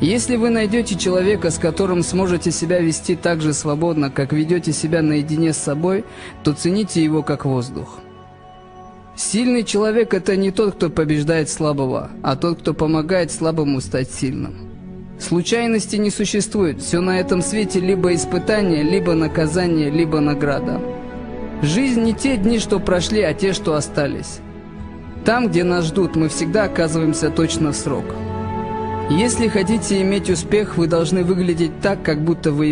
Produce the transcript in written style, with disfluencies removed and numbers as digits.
Если вы найдете человека, с которым сможете себя вести так же свободно, как ведете себя наедине с собой, то цените его как воздух. Сильный человек – это не тот, кто побеждает слабого, а тот, кто помогает слабому стать сильным. Случайности не существует, все на этом свете либо испытание, либо наказание, либо награда. Жизнь не те дни, что прошли, а те, что остались. Там, где нас ждут, мы всегда оказываемся точно в срок. Если хотите иметь успех, вы должны выглядеть так, как будто вы его